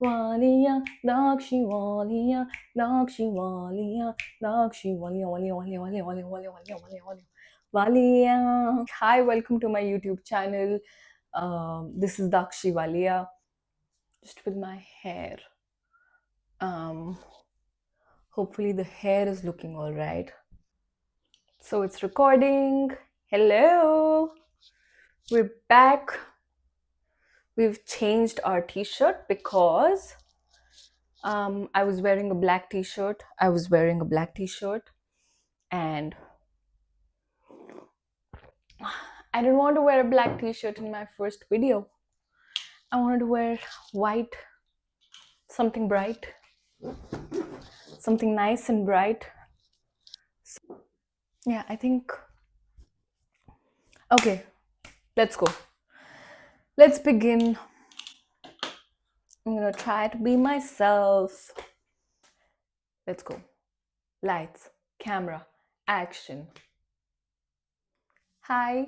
Walia, Dakshi Walia, Dakshi Walia, Dakshi Walia, Walia, Walia, Walia, Walia, Walia, Walia, Walia, Walia. Walia. Hi, welcome to my YouTube channel. This is Dakshi Walia, just with my hair. Um, Hopefully the hair is looking all right. So it's recording. Hello, we're back. We've changed our t-shirt because I was wearing a black t-shirt. And I didn't want to wear a black t-shirt in my first video. I wanted to wear white, something bright, something nice and bright. Yeah, I think. Okay, let's go. Let's begin. I'm gonna try to be myself. Let's go. Lights, camera, action. Hi.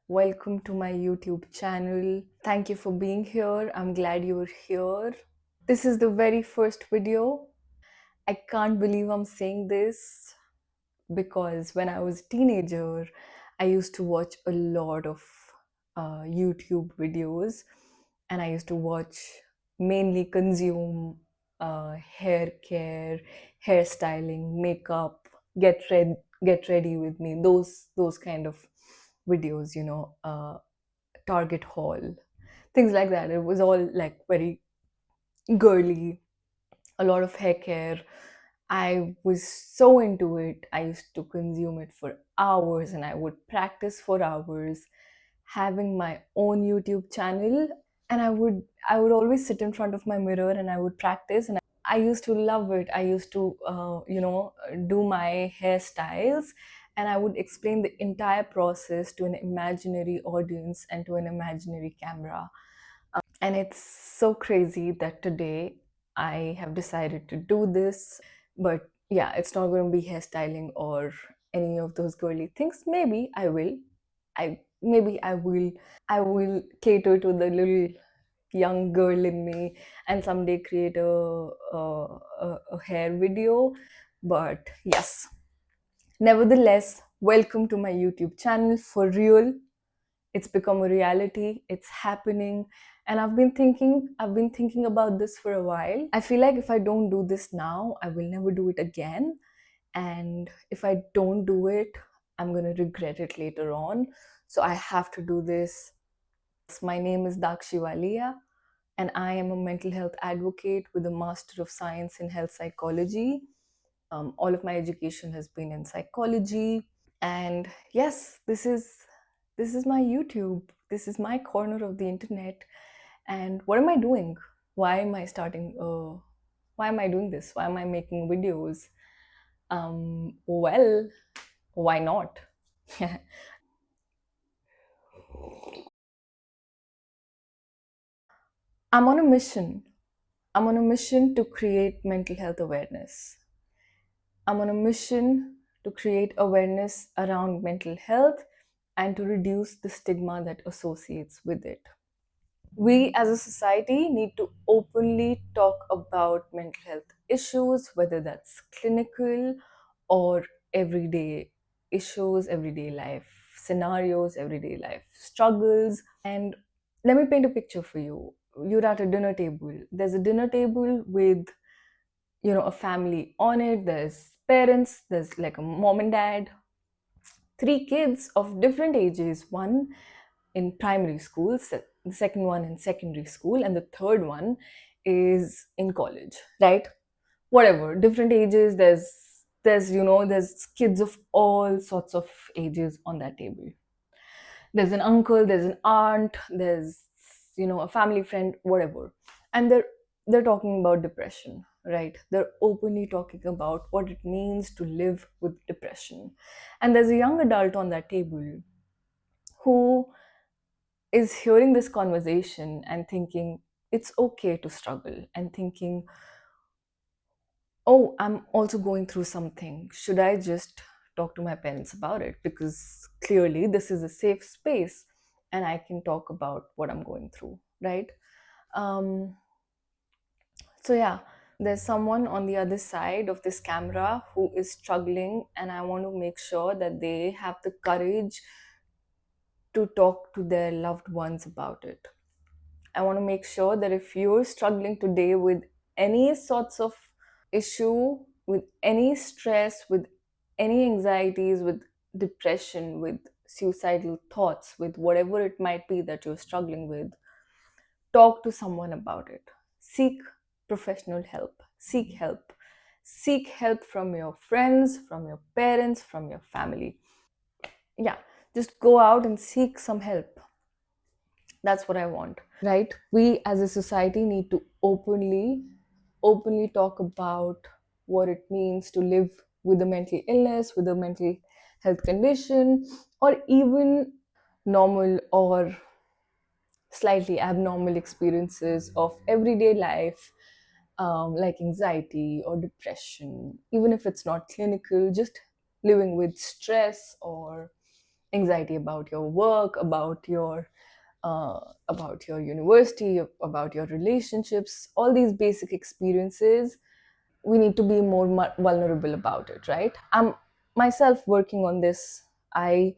Welcome to my YouTube channel. Thank you for being here. I'm glad you're here. This is the very first video. I can't believe I'm saying this because when I was a teenager, I used to watch a lot of YouTube videos, and I used to watch, mainly consume hair care, hairstyling, makeup, get ready with me, those kind of videos, Target haul, things like that. It was all like very girly, a lot of hair care. I was so into it. I used to consume it for hours and I would practice for hours, having my own YouTube channel. And I would always sit in front of my mirror and I would practice, and I used to love it. I used to do my hairstyles, and I would explain the entire process to an imaginary audience and to an imaginary camera. And it's so crazy that today I have decided to do this. But yeah, it's not going to be hairstyling or any of those girly things. Maybe I will. I will cater to the little young girl in me and someday create a hair video. But yes, nevertheless, welcome to my YouTube channel for real. It's become a reality. It's happening. And I've been thinking about this for a while. I feel like if I don't do this now, I will never do it again. And if I don't do it, I'm going to regret it later on. So I have to do this. My name is Dakshi Walia, and I am a mental health advocate with a Master of Science in Health Psychology. All of my education has been in psychology. And yes, this is my YouTube. This is my corner of the internet. And what am I doing? Why am I starting? Why am I doing this? Why am I making videos? Well, why not? I'm on a mission. I'm on a mission to create mental health awareness. I'm on a mission to create awareness around mental health and to reduce the stigma that associates with it. We as a society need to openly talk about mental health issues, whether that's clinical or everyday issues, everyday life scenarios, everyday life struggles. And let me paint a picture for you. You're at a dinner table. There's a dinner table with, a family on it. There's parents, there's like a mom and dad, three kids of different ages, one in primary school, the second one in secondary school, and the third one is in college, right? Whatever, different ages. There's kids of all sorts of ages on that table. There's an uncle, there's an aunt, there's a family friend, whatever. And they're talking about depression, right? They're openly talking about what it means to live with depression. And there's a young adult on that table who is hearing this conversation and thinking it's okay to struggle, and thinking, oh, I'm also going through something. Should I just talk to my parents about it? Because clearly this is a safe space. and I can talk about what I'm going through, right? Um, so, yeah, there's someone on the other side of this camera who is struggling, and I want to make sure that they have the courage to talk to their loved ones about it. I want to make sure that if you're struggling today with any sorts of issue, with any stress, with any anxieties, with depression, with suicidal thoughts, with whatever it might be that you're struggling with, talk to someone about it. Seek professional help. Seek help. Seek help from your friends, from your parents, from your family. Yeah, just go out and seek some help. That's what I want, right? We as a society need to openly talk about what it means to live with a mental illness, with a mental health condition, or even normal or slightly abnormal experiences of everyday life, like anxiety or depression, even if it's not clinical, just living with stress or anxiety about your work, uh, about your university, about your relationships, all these basic experiences. We need to be more vulnerable about it, right? I'm myself working on this. I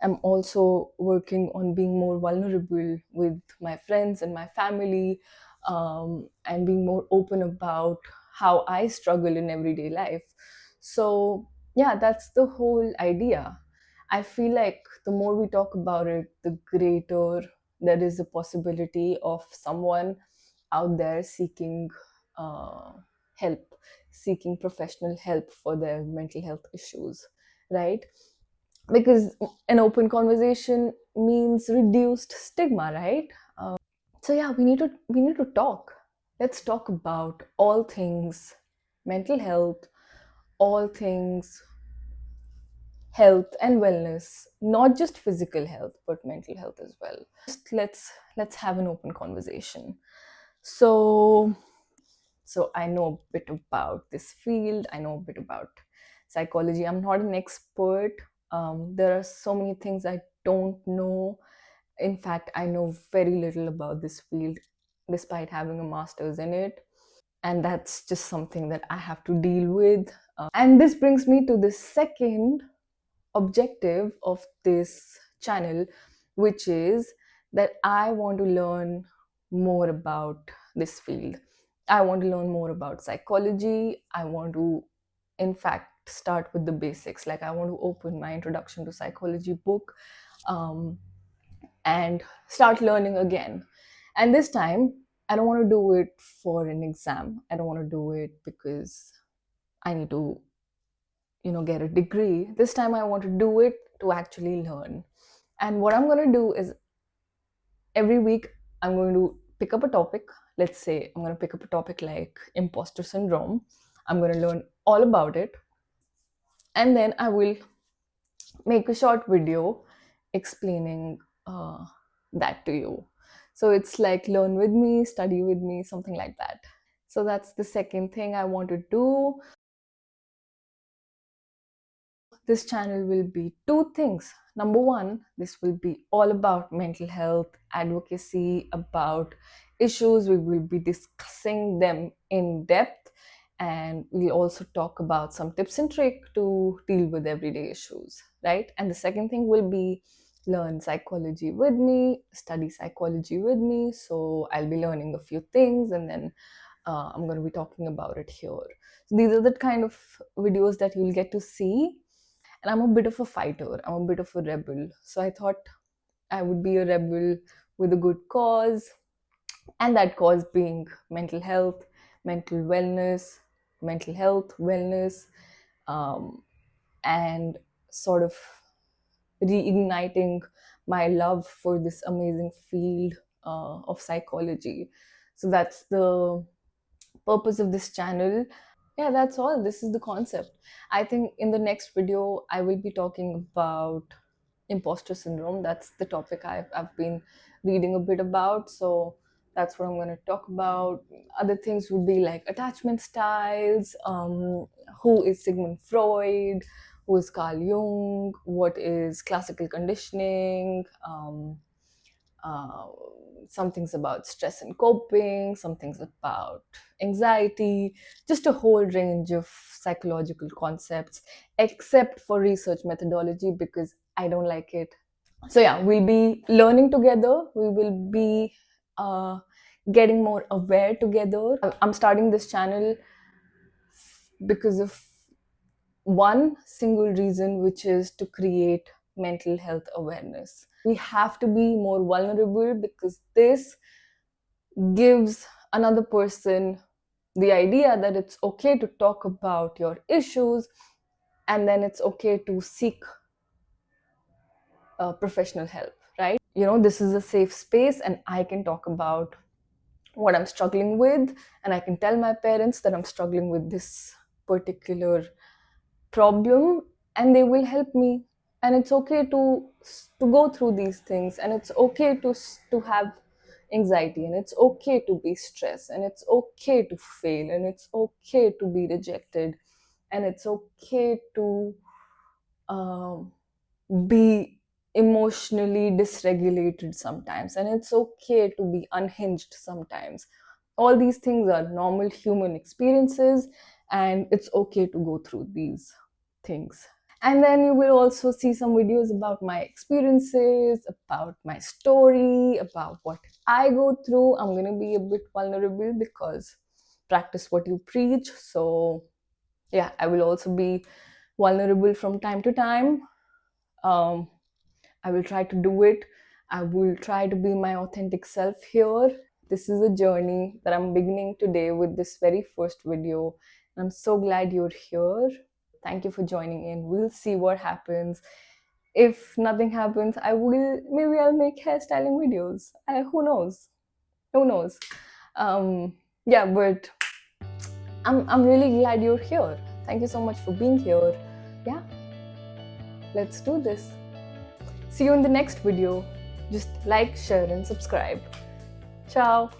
am also working on being more vulnerable with my friends and my family, and being more open about how I struggle in everyday life. So, yeah, that's the whole idea. I feel like the more we talk about it, the greater there is a possibility of someone out there seeking uh, help, seeking professional help for their mental health issues, right? Because an open conversation means reduced stigma, right? So, yeah, we need to talk. Let's talk about all things mental health, all things health and wellness, not just physical health but mental health as well. Just let's have an open conversation. So, I know a bit about this field. I know a bit about psychology. I'm not an expert. There are so many things I don't know. In fact, I know very little about this field despite having a master's in it, and that's just something that I have to deal with. And this brings me to the second objective of this channel, which is that I want to learn more about this field. I want to learn more about psychology. I want to, in fact, start with the basics. Like, I want to open my introduction to psychology book, um, and start learning again. And this time, I don't want to do it for an exam. I don't want to do it because I need to, get a degree. This time I want to do it to actually learn. And what I'm going to do is every week I'm going to pick up a topic. Let's say I'm going to pick up a topic like imposter syndrome. I'm going to learn all about it, and then I will make a short video explaining that to you. So it's like learn with me, study with me, something like that. So that's the second thing I want to do. This channel will be two things. Number one, this will be all about mental health advocacy, about issues. We will be discussing them in depth, and we'll also talk about some tips and tricks to deal with everyday issues, right? And the second thing will be learn psychology with me, study psychology with me. So I'll be learning a few things, and then I'm going to be talking about it here. So these are the kind of videos that you'll get to see. And I'm a bit of a fighter, I'm a bit of a rebel. So I thought I would be a rebel with a good cause, and that cause being mental health, mental wellness, mental health, wellness, um, and sort of reigniting my love for this amazing field of psychology. So that's the purpose of this channel. Yeah, that's all. This is the concept. I think in the next video I will be talking about imposter syndrome. That's the topic I've been reading a bit about. So that's what I'm going to talk about. Other things would be like attachment styles, who is Sigmund Freud, who is Carl Jung, what is classical conditioning, uh, some things about stress and coping, some things about anxiety, just a whole range of psychological concepts, except for research methodology because I don't like it. So, yeah, we'll be learning together, we will be uh, getting more aware together. I'm starting this channel because of one single reason, which is to create mental health awareness. We have to be more vulnerable because this gives another person the idea that it's okay to talk about your issues, and then it's okay to seek professional help, right? This is a safe space and I can talk about what I'm struggling with, and I can tell my parents that I'm struggling with this particular problem, and they will help me. And it's okay to go through these things, and it's okay to have anxiety, and it's okay to be stressed, and it's okay to fail, and it's okay to be rejected, and it's okay to um, be emotionally dysregulated sometimes, and it's okay to be unhinged sometimes. All these things are normal human experiences, and it's okay to go through these things. And then you will also see some videos about my experiences, about my story, about what I go through. I'm going to be a bit vulnerable because practice what you preach. So, yeah, I will also be vulnerable from time to time. um, I will try to do it. I will try to be my authentic self here. This is a journey that I'm beginning today with this very first video. I'm so glad you're here. Thank you for joining in. We'll see what happens. If nothing happens, maybe I'll make hairstyling videos. Who knows? Who knows? Yeah, but I'm really glad you're here. Thank you so much for being here. Yeah, let's do this. See you in the next video. Just like, share, and subscribe. Ciao.